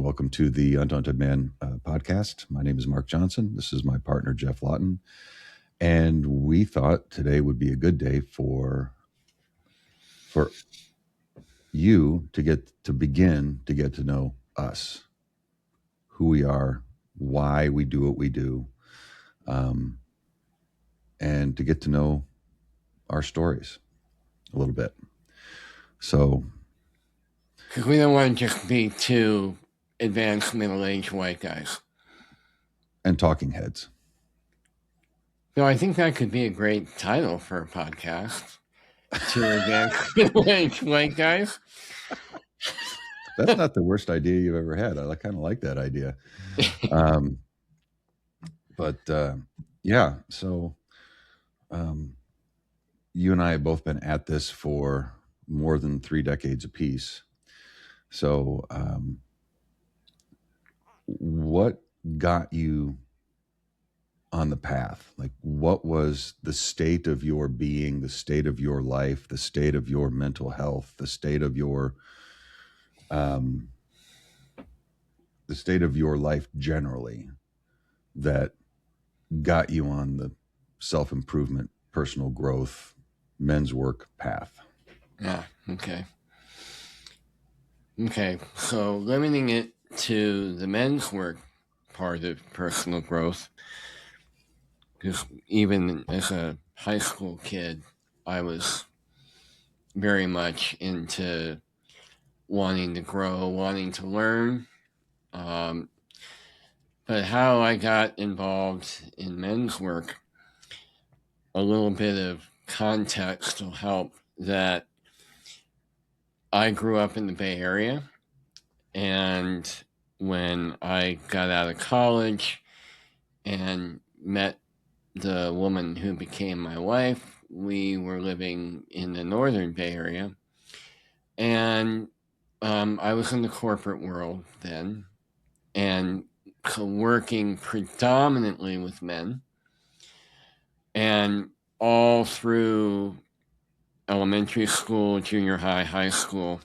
Welcome to the Undaunted Man podcast. My name is Mark Johnson. This is my partner, Geoff Laughton. And we thought today would be a good day for you to begin to get to know us, who we are, why we do what we do, and to get to know our stories a little bit. So, because we don't want to just be two advanced middle-aged white guys. And talking heads. So I think that could be a great title for a podcast. Two advanced middle-aged white guys. That's not the worst idea you've ever had. I kind of like that idea. So you and I have both been at this for more than 3 decades apiece. So what got you on the path? Like, what was the state of your being, the state of your life, the state of your mental health, the state of your life generally that got you on the self-improvement, personal growth, men's work path? Yeah, okay. So limiting it to the men's work part of personal growth, because even as a high school kid, I was very much into wanting to grow, wanting to learn. But how I got involved in men's work, a little bit of context will help. That I grew up in the Bay Area, and when I got out of college and met the woman who became my wife, we were living in the northern Bay Area, and I was in the corporate world then, and working predominantly with men. And all through elementary school, junior high, high school,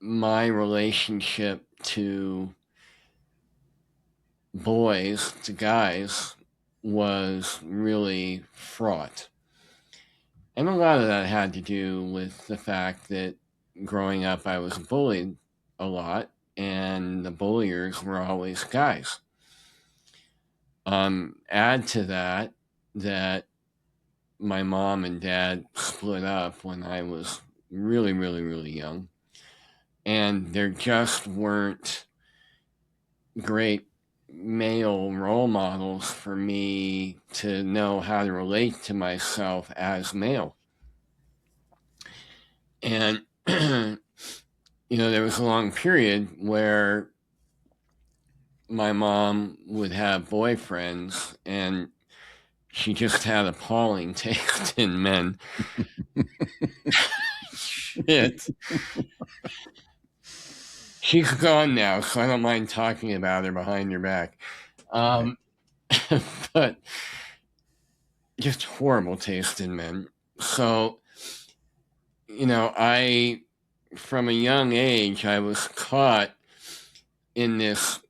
my relationship to boys, to guys, was really fraught. And a lot of that had to do with the fact that growing up I was bullied a lot, and the bulliers were always guys. Add to that my mom and dad split up when I was really, really, really young. And there just weren't great male role models for me to know how to relate to myself as male. And, there was a long period where my mom would have boyfriends, and she just had appalling taste in men. Shit. She's gone now, so I don't mind talking about her behind her back. But just horrible taste in men. So, from a young age, I was caught in this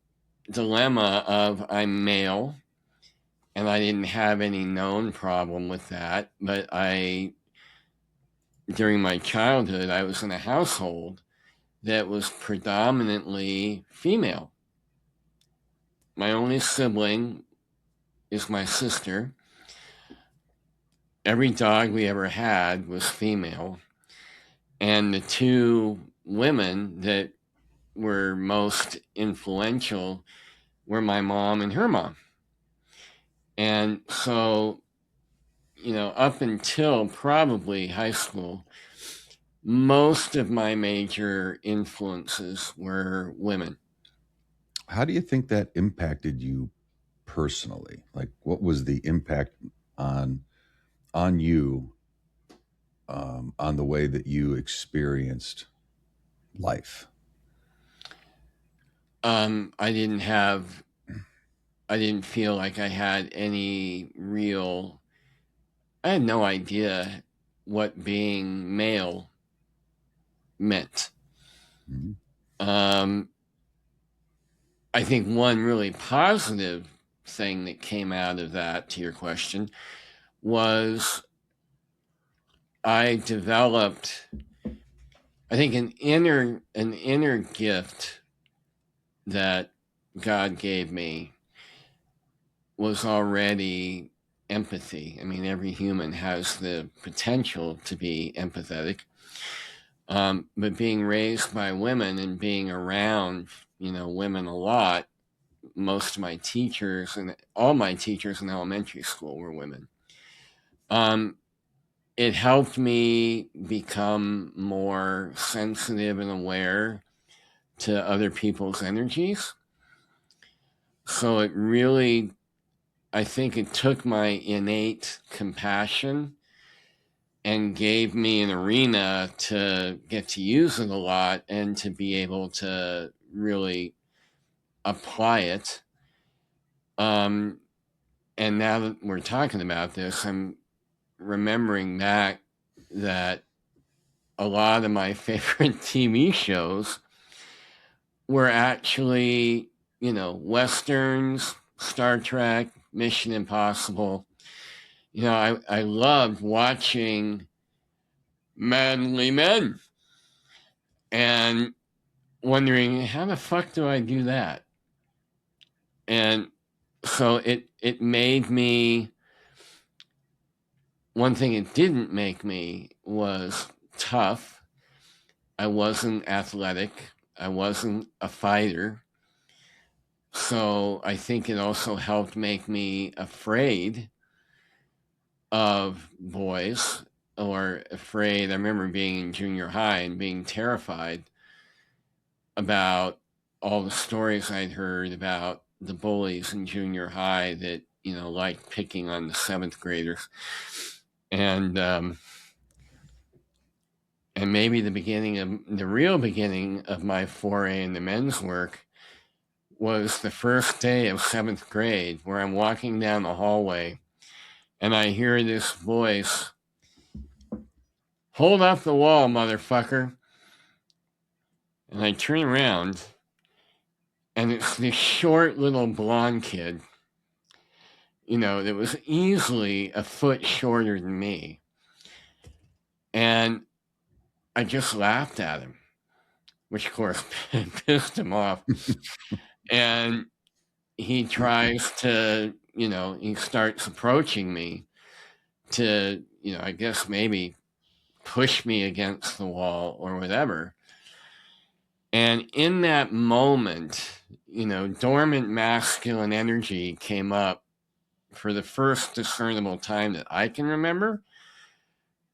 dilemma of I'm male, and I didn't have any known problem with that. But during my childhood, I was in a household that was predominantly female. My only sibling is my sister. Every dog we ever had was female. And the two women that were most influential were my mom and her mom. And so, up until probably high school, most of my major influences were women. How do you think that impacted you personally? Like, what was the impact on you, on the way that you experienced life? I didn't feel like I had any real, I had no idea what being male meant. Mm-hmm. I think one really positive thing that came out of that, to your question, was I developed, I think, an inner gift that God gave me was already empathy. I mean, every human has the potential to be empathetic. But being raised by women and being around, women a lot, most of my teachers and all my teachers in elementary school were women. It helped me become more sensitive and aware to other people's energies. So it really, I think it took my innate compassion and gave me an arena to get to use it a lot and to be able to really apply it. And now that we're talking about this, I'm remembering back that a lot of my favorite TV shows were actually, Westerns, Star Trek, Mission Impossible. I loved watching manly men and wondering, how the fuck do I do that? And so it made me, one thing it didn't make me was tough. I wasn't athletic. I wasn't a fighter. So I think it also helped make me afraid of boys, or afraid. I remember being in junior high and being terrified about all the stories I'd heard about the bullies in junior high that, like picking on the seventh graders. And maybe the real beginning of my foray into men's work was the first day of seventh grade, where I'm walking down the hallway and I hear this voice, "Hold up the wall, motherfucker." And I turn around and it's this short little blonde kid, that was easily a foot shorter than me. And I just laughed at him, which of course pissed him off. And he tries to, he starts approaching me to, I guess maybe push me against the wall or whatever. And in that moment, dormant masculine energy came up for the first discernible time that I can remember,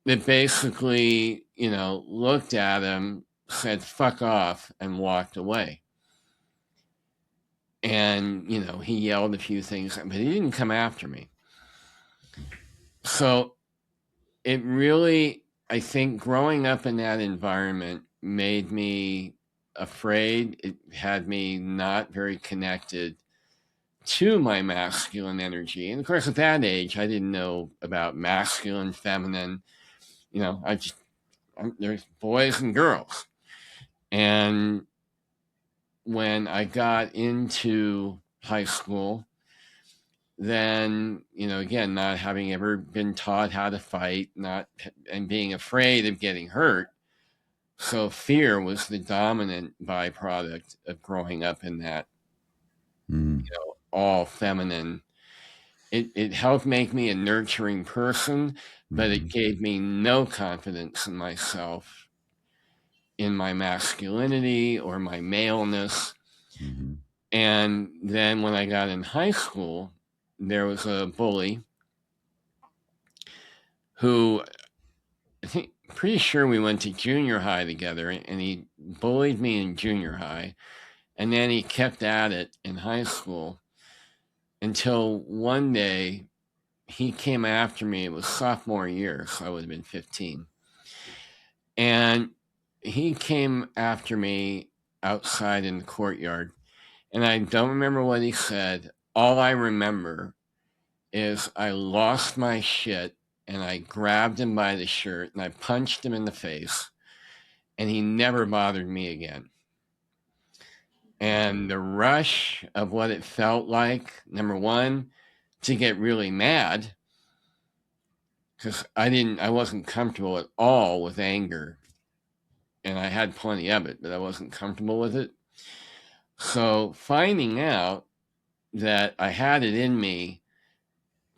that basically, looked at him, said, "Fuck off," and walked away. And, he yelled a few things, but he didn't come after me. So it really, I think growing up in that environment made me afraid. It had me not very connected to my masculine energy. And of course, at that age, I didn't know about masculine, feminine. There's boys and girls. And when I got into high school, then, again, not having ever been taught how to fight, and being afraid of getting hurt. So fear was the dominant byproduct of growing up in that, all feminine. It helped make me a nurturing person, but it gave me no confidence in myself, in my masculinity or my maleness. And then when I got in high school, there was a bully who, I think, pretty sure we went to junior high together, and he bullied me in junior high, and then he kept at it in high school until one day he came after me. It was sophomore year, so I would have been 15. And he came after me outside in the courtyard, and I don't remember what he said. All I remember is I lost my shit, and I grabbed him by the shirt and I punched him in the face, and he never bothered me again. And the rush of what it felt like, number one, to get really mad, because I wasn't comfortable at all with anger. And I had plenty of it, but I wasn't comfortable with it. So finding out that I had it in me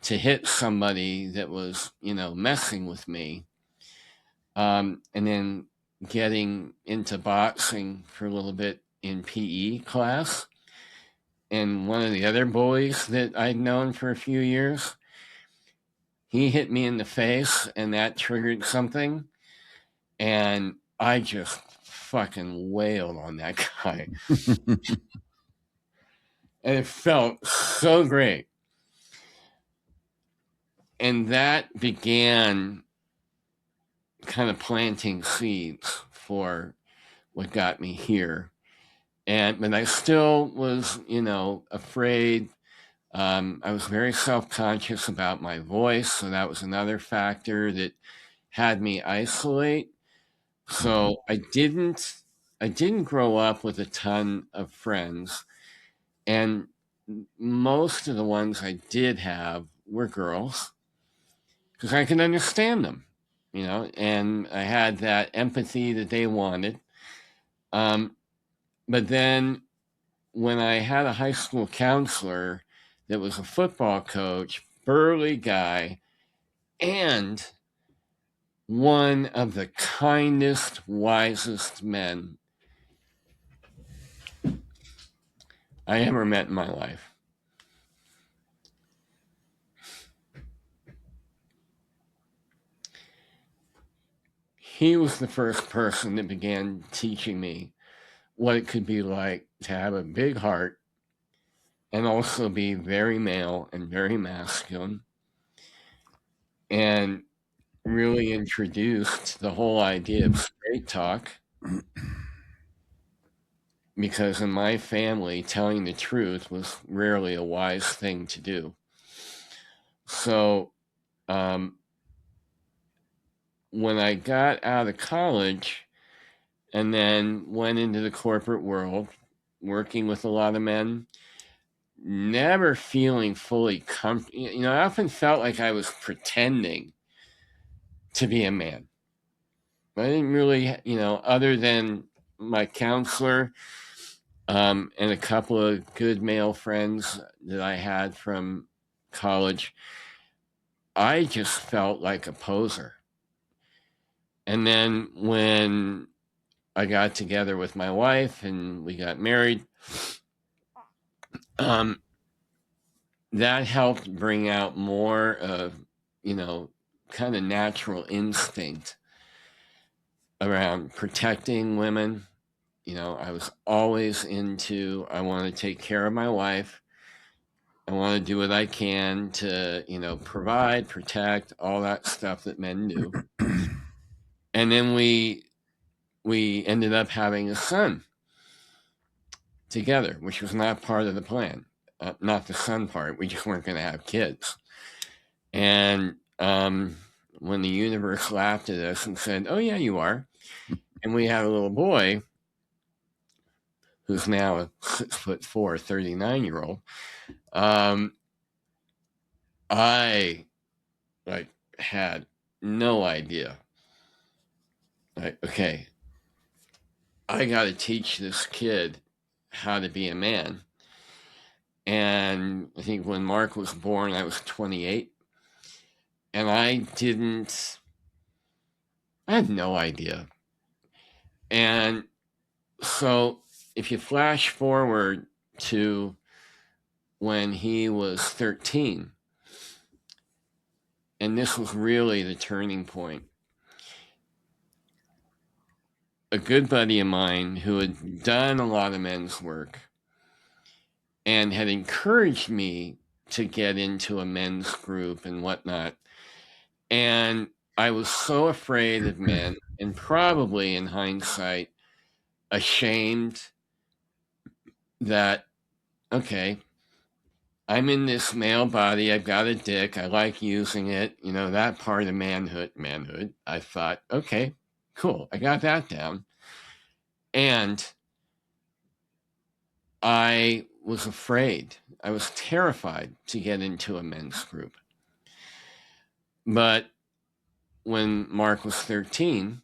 to hit somebody that was, messing with me, and then getting into boxing for a little bit in PE class. And one of the other boys that I'd known for a few years, he hit me in the face, and that triggered something. And I just fucking wailed on that guy. And it felt so great. And that began kind of planting seeds for what got me here. But I still was, afraid. I was very self-conscious about my voice, so that was another factor that had me isolate. So I didn't grow up with a ton of friends, and most of the ones I did have were girls because I could understand them, and I had that empathy that they wanted. But then when I had a high school counselor that was a football coach, burly guy, and one of the kindest, wisest men I ever met in my life. He was the first person that began teaching me what it could be like to have a big heart and also be very male and very masculine, and really introduced the whole idea of straight talk, because in my family, telling the truth was rarely a wise thing to do. So when I got out of college and then went into the corporate world, working with a lot of men, never feeling fully comfortable. I often felt like I was pretending to be a man. I didn't really, other than my counselor and a couple of good male friends that I had from college, I just felt like a poser. And then when I got together with my wife and we got married, that helped bring out more of, kind of natural instinct around protecting women. I was always I want to take care of my wife. I want to do what I can to, provide, protect, all that stuff that men do. And then we ended up having a son together, which was not part of the plan. Not the son part. We just weren't going to have kids. And when the universe laughed at us and said, "Oh yeah, you are," and we had a little boy who's now a 6'4", 39-year-old. I had no idea. Okay, I got to teach this kid how to be a man. And I think when Mark was born, I was 28. And I had no idea. And so if you flash forward to when he was 13, and this was really the turning point, a good buddy of mine who had done a lot of men's work and had encouraged me to get into a men's group and whatnot. And I was so afraid of men, and probably in hindsight, ashamed that, okay, I'm in this male body, I've got a dick, I like using it, that part of manhood. I thought, okay, cool, I got that down. And I was afraid. I was terrified to get into a men's group. But when Mark was 13,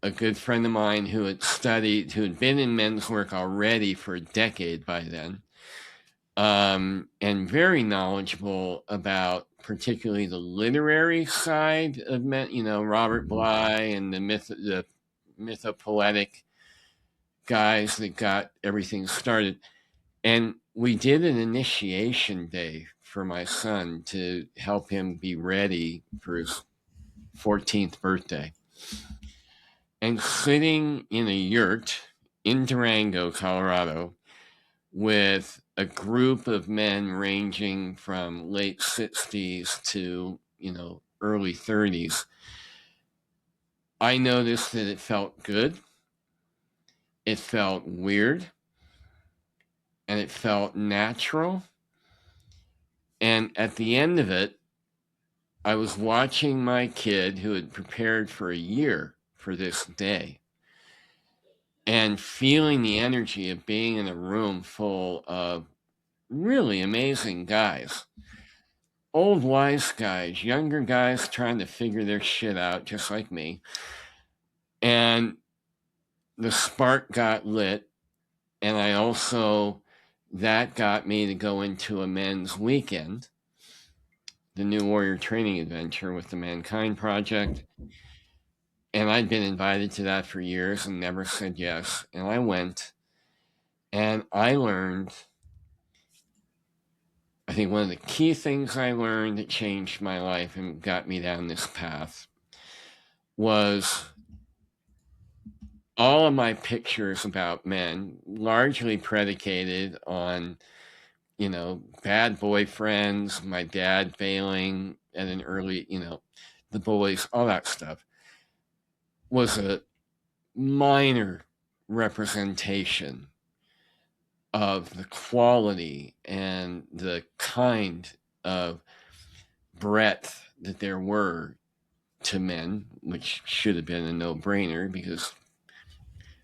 a good friend of mine who had been in men's work already for a decade by then, and very knowledgeable about particularly the literary side of men, Robert Bly and the mythopoetic guys that got everything started. And we did an initiation day for my son to help him be ready for his 14th birthday. And sitting in a yurt in Durango, Colorado, with a group of men ranging from late 60s to, early 30s, I noticed that it felt good, it felt weird, and it felt natural. And at the end of it, I was watching my kid, who had prepared for a year for this day, and feeling the energy of being in a room full of really amazing guys. Old wise guys, younger guys trying to figure their shit out, just like me. And the spark got lit. And that got me to go into a men's weekend, the New Warrior Training Adventure with the Mankind Project. And I'd been invited to that for years and never said yes. And I went, and I learned, I think one of the key things I learned that changed my life and got me down this path was all of my pictures about men, largely predicated on, bad boyfriends, my dad failing at an early, the boys, all that stuff, was a minor representation of the quality and the kind of breadth that there were to men, which should have been a no-brainer because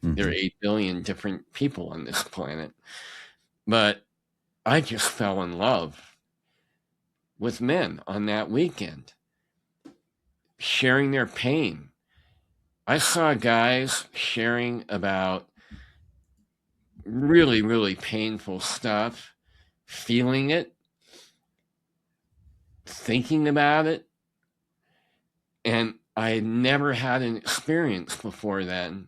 there are 8 billion different people on this planet. But I just fell in love with men on that weekend, sharing their pain. I saw guys sharing about really, really painful stuff, feeling it, thinking about it. And I had never had an experience before then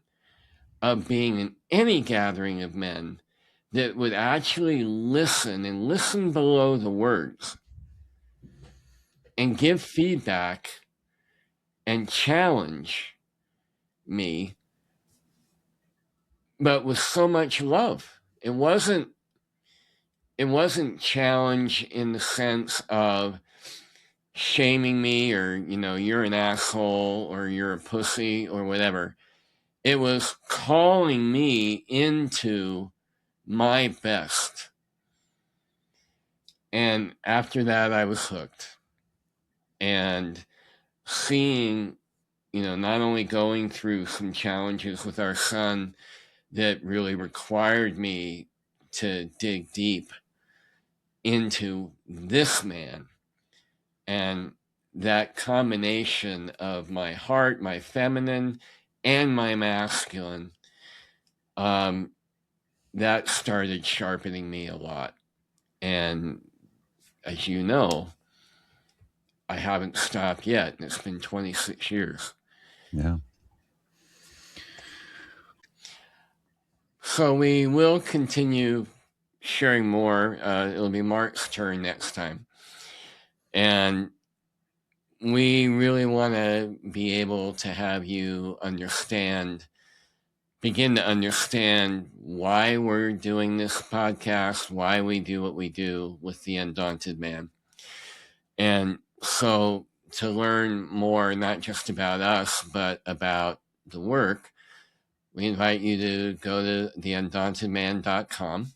of being in any gathering of men that would actually listen and listen below the words and give feedback and challenge me, but with so much love. It wasn't challenge in the sense of shaming me or, you're an asshole or you're a pussy or whatever. It was calling me into my best. And after that, I was hooked. And seeing, not only going through some challenges with our son that really required me to dig deep into this man, and that combination of my heart, my feminine, and my masculine, that started sharpening me a lot. And as you know, I haven't stopped yet, and it's been 26 years. Yeah. So we will continue sharing more. It'll be Mark's turn next time. And we really want to be able to have you begin to understand why we're doing this podcast, why we do what we do with the Undaunted Man. And so to learn more, not just about us, but about the work, we invite you to go to theundauntedman.com.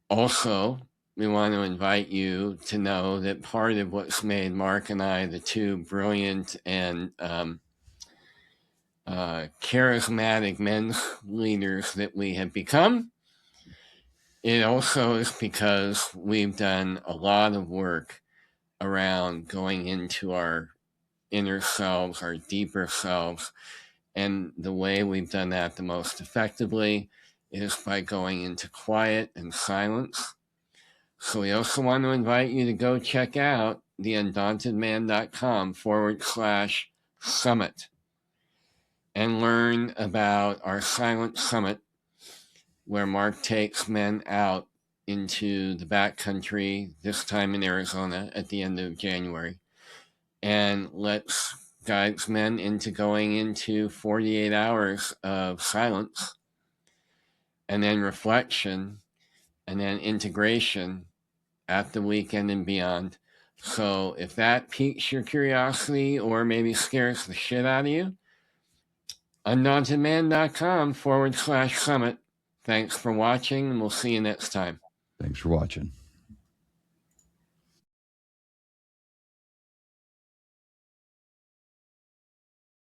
Also, we want to invite you to know that part of what's made Mark and I the two brilliant and charismatic men's leaders that we have become It also is because we've done a lot of work around going into our inner selves, our deeper selves. And the way we've done that the most effectively is by going into quiet and silence. So we also want to invite you to go check out theundauntedman.com/summit and learn about our silent summit where Mark takes men out into the backcountry, this time in Arizona at the end of January, and guides men into going into 48 hours of silence and then reflection and then integration at the weekend and beyond. So if that piques your curiosity or maybe scares the shit out of you, undauntedman.com/summit. Thanks for watching, and we'll see you next time. Thanks for watching.